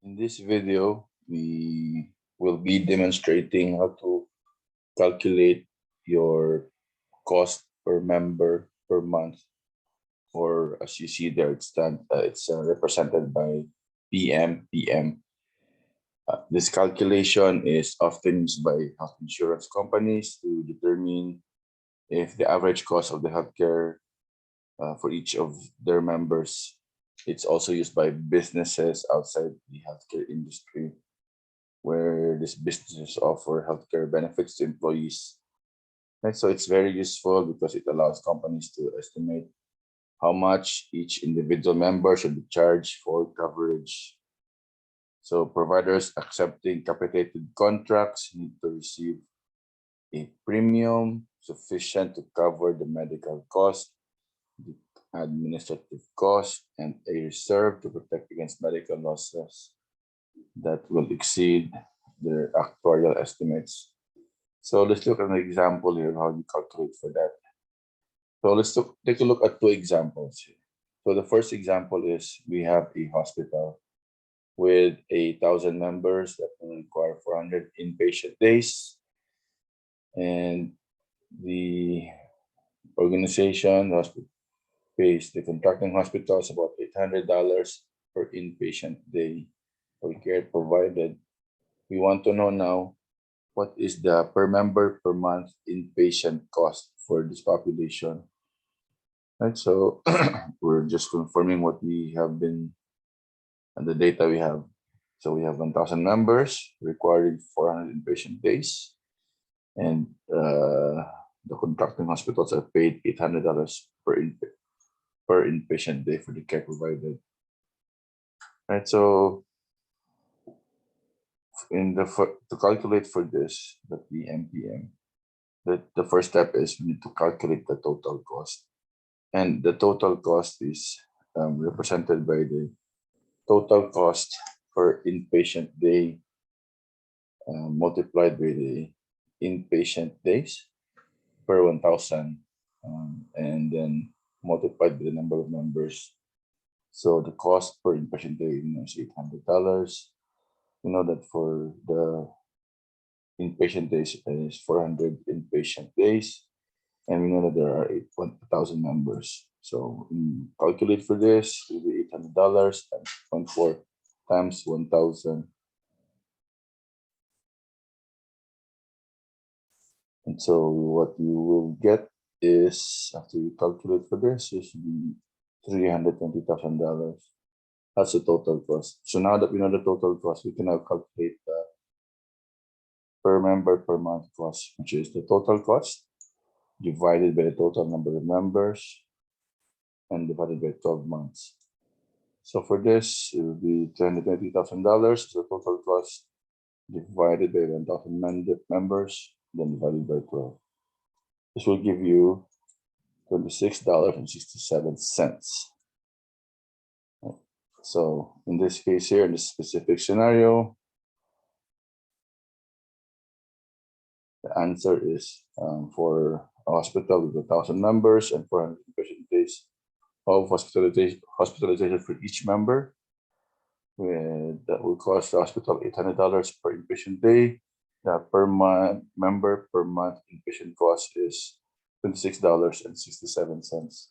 In this video, we will be demonstrating how to calculate your cost per member per month, or as you see there, it's represented by PMPM. This calculation is often used by health insurance companies to determine if the average cost of the healthcare for each of their members. It's also used by businesses outside the healthcare industry, where these businesses offer healthcare benefits to employees. And so it's very useful because it allows companies to estimate how much each individual member should be charged for coverage. So providers accepting capitated contracts need to receive a premium sufficient to cover the medical cost, the administrative cost, and a reserve to protect against medical losses that will exceed their actuarial estimates. So let's look at an example here of how you calculate for that. So take a look at two examples here. So the first example is we have a hospital with 1,000 members that will require 400 inpatient days. And the organization pays the contracting hospitals about $800 per inpatient day for care provided. We want to know now, what is the per member per month inpatient cost for this population? Right, so we're just confirming what we have been and the data we have. So we have 1,000 members requiring 400 inpatient days, and the contracting hospitals are paid $800 per inpatient day for the care provided. Right, so to calculate for this, the PMPM, the first step is we need to calculate the total cost. And the total cost is represented by the total cost per inpatient day multiplied by the inpatient days per 1,000, and then multiplied by the number of members. So the cost per inpatient day is $800. We know that for the inpatient days is 400 inpatient days, and we know that there are 1,000 members. So calculate for this, it will be $800 times 0.4 times 1,000. And so what you will get is, after you calculate for this, it should be $320,000. That's the total cost. So now that we know the total cost, we can now calculate the per member per month cost, which is the total cost divided by the total number of members and divided by 12 months. So for this, it will be $320,000 is the total cost divided by 1,000 members, then divided by 12. This will give you $26.67. So in this case here, in this specific scenario, the answer is for a hospital with 1,000 members and 400 patient days of hospitalization for each member, that will cost the hospital $800 per inpatient day. The per member per month inpatient cost is $26.67.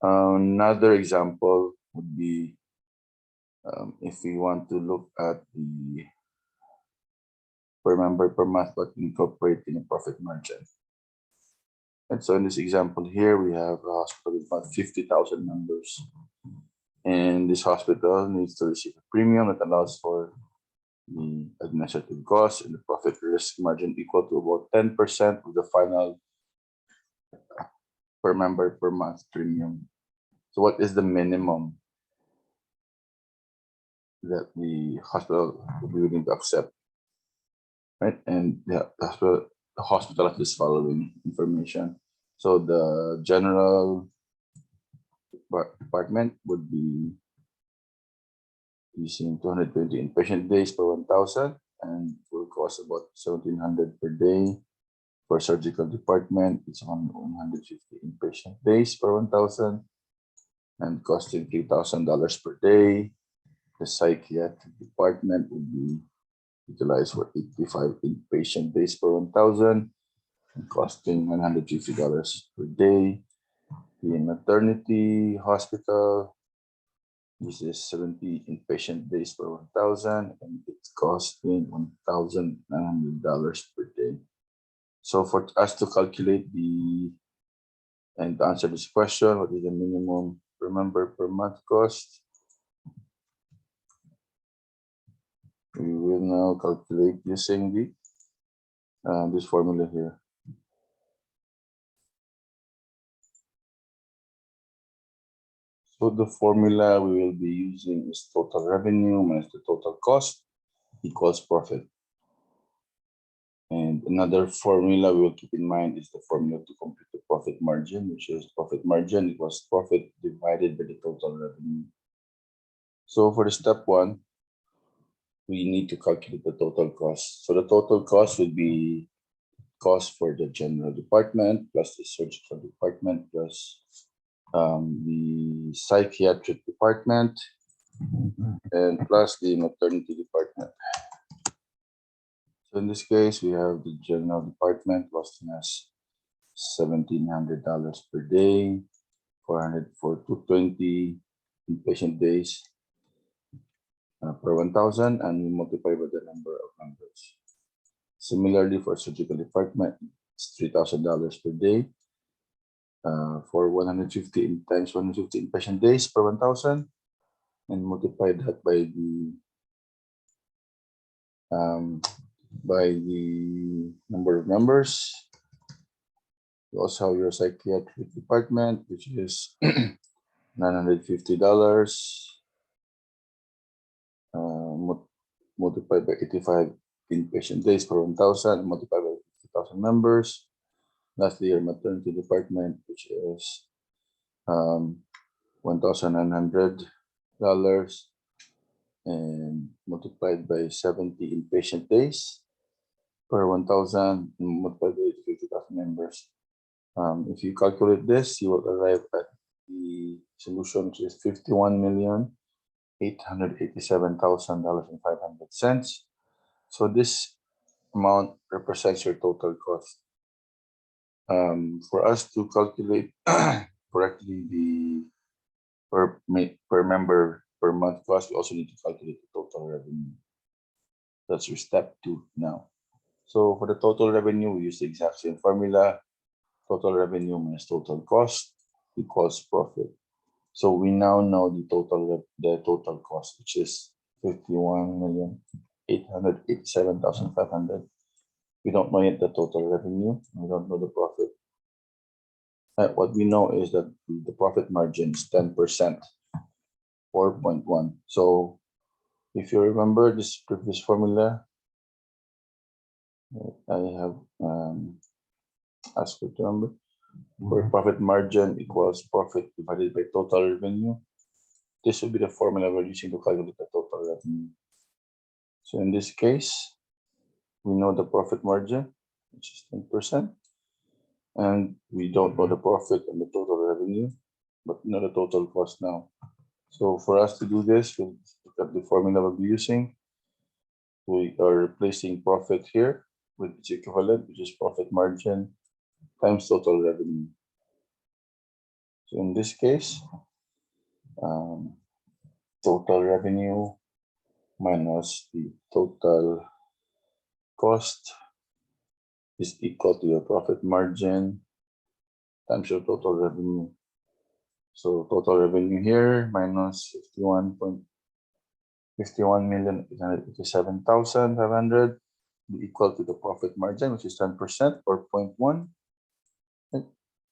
Another example would be if we want to look at the per member per month but incorporating a profit margin. And so in this example here, we have a hospital with about 50,000 members. And this hospital needs to receive a premium that allows for the administrative costs and the profit risk margin equal to about 10% of the final per member per month premium. So what is the minimum that the hospital will be willing to accept? Right, and the hospital has this following information. So the general department would be using 220 inpatient days per 1,000 and will cost about 1,700 per day. For surgical department, it's on 150 inpatient days per 1,000. and costing $3,000 per day. The psychiatric department would be utilized for 85 inpatient days per 1,000 and costing $150 per day. The maternity hospital, this is 70 inpatient days per 1,000 and it's costing $1,900 per day. So for us to calculate and answer this question, what is the minimum per member per month cost? We will now calculate using this formula here. So the formula we will be using is total revenue minus the total cost equals profit. And another formula we will keep in mind is the formula to compute the profit margin, which is profit margin equals profit divided by the total revenue. So for the step one, we need to calculate the total cost. So the total cost would be cost for the general department plus the surgical department plus the psychiatric department and plus the maternity department. So in this case, we have the general department costing us $1,700 per day, 400 for 220 inpatient days per 1,000, and we multiply by the number of members. Similarly, for surgical department, it's $3,000 per day for 150 times 150 inpatient days per 1,000, and multiply that by the number of members. You also have your psychiatric department, which is $950 multiplied by 85 inpatient days per 1,000, multiplied by 50,000 members. Lastly, your maternity department, which is $1,900 and multiplied by 70 inpatient days per 1,000 multiplied by 50,000 members. If you calculate this, you will arrive at the solution, which is $51,887,500. So this amount represents your total cost. For us to calculate correctly the per member per month cost, we also need to calculate the total revenue. That's your step 2 now. So for the total revenue, we use the exact same formula. Total revenue minus total cost equals profit. So we now know the total cost, which is $51,887,500. We don't know yet the total revenue. We don't know the profit. What we know is that the profit margin is 10%, 4.1. So if you remember this previous formula, I have asked you to remember, where profit margin equals profit divided by total revenue. This will be the formula we're using to calculate the total revenue. So in this case, we know the profit margin, which is 10%, and we don't know the profit and the total revenue, but we know the total cost now. So for us to do this, we'll look at the formula we'll be using. We are replacing profit here with its equivalent, which is profit margin times total revenue. So in this case, total revenue minus the total cost is equal to your profit margin times your total revenue. So total revenue here minus 51,887,500 be equal to the profit margin, which is 10% or 0.1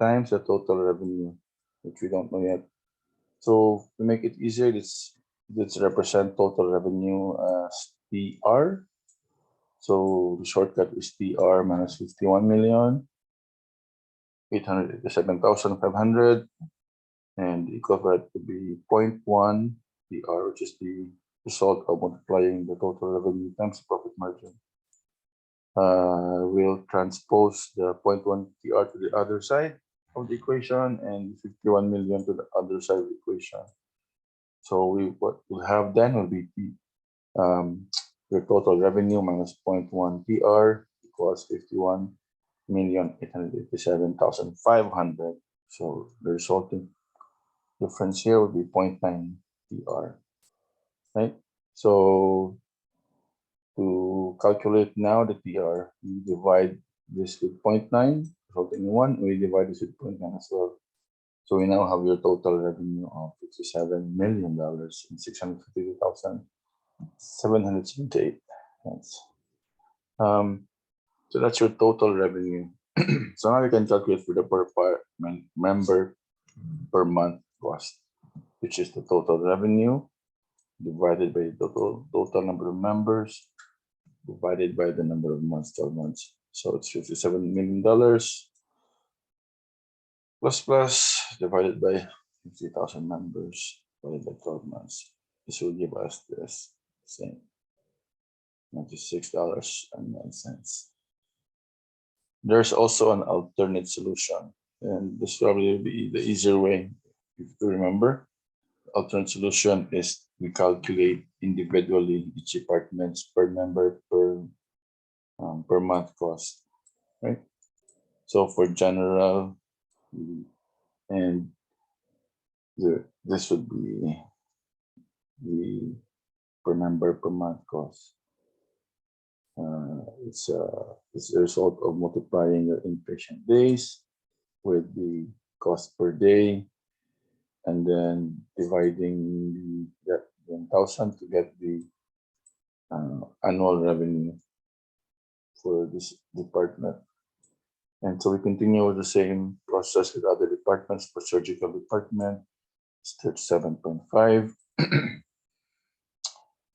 times the total revenue, which we don't know yet. So to make it easier, let's represent total revenue as TR. So the shortcut is TR minus 51,887,500, and the equivalent to be 0.1 TR, which is the result of multiplying the total revenue times profit margin. We'll transpose the 0.1 TR to the other side. of the equation and 51 million to the other side of the equation. So what we'll have then will be your total revenue minus 0.1 PR equals 51,887,500. So the resulting difference here would be 0.9 PR, right? So to calculate now the TR, we divide this with 0.9, resulting in 1. We divide this with 0.9 as well. So we now have your total revenue of $57 million and 652,778. So that's your total revenue. So now we can calculate for the member per month cost, which is the total revenue divided by the total number of members divided by the number of months, 12 months. So it's $57 million plus divided by 50,000 members divided by 12 months. This will give us this same $96.09. There's also an alternate solution, and this probably will be the easier way to remember. The alternate solution is we calculate individually each department's per member per month cost, right? So for general, and this would be the per member per month cost. It's a result of multiplying your inpatient days with the cost per day, and then dividing that 1,000 to get the annual revenue for this department. And so we continue with the same process with other departments. For surgical department, it's 37.5.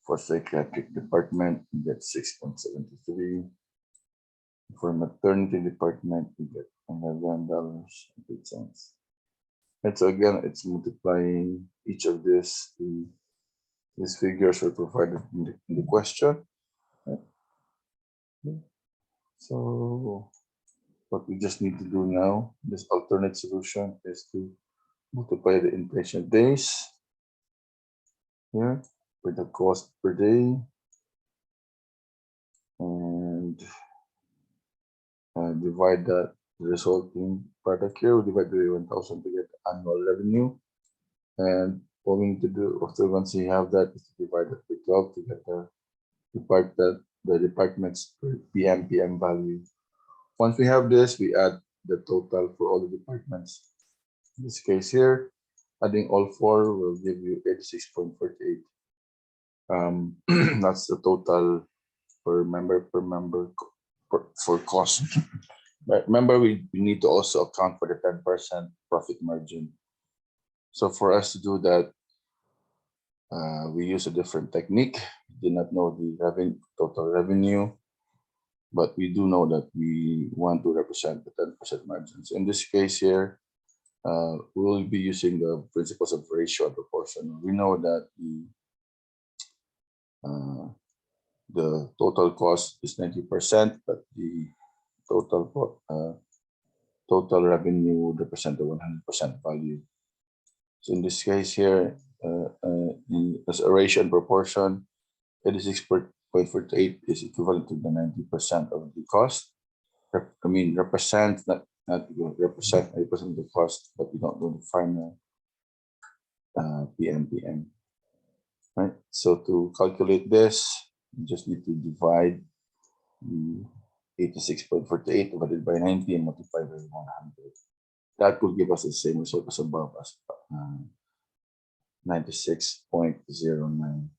For psychiatric department, you get 6.73. For maternity department, you get $11.08. And so again, it's multiplying each of these figures are provided in the question. Right? So what we just need to do now, this alternate solution, is to multiply the inpatient days here with the cost per day, and divide that resulting product here. We divide the 1,000 to get annual revenue, and what we need to do after once you have that is to divide it by 12 to get the department's PMPM value. Once we have this, we add the total for all the departments. In this case here, adding all four will give you 86.48. That's the total per member for cost. But remember, we need to also account for the 10% profit margin. So for us to do that, we use a different technique. We did not know the total revenue, but we do know that we want to represent the 10% margins. In this case here, we will be using the principles of ratio and proportion. We know that the total cost is 90%, but the total revenue would represent the 100% value. So in this case here, as a ratio and proportion, 86.48 is equivalent to the 90% of the cost. Represent, not represent 80% of the cost, but we don't know the final PMPM. Right? So to calculate this, you just need to divide the 86.48 divided by 90 and multiply by 100. That will give us the same result as above as 96.09.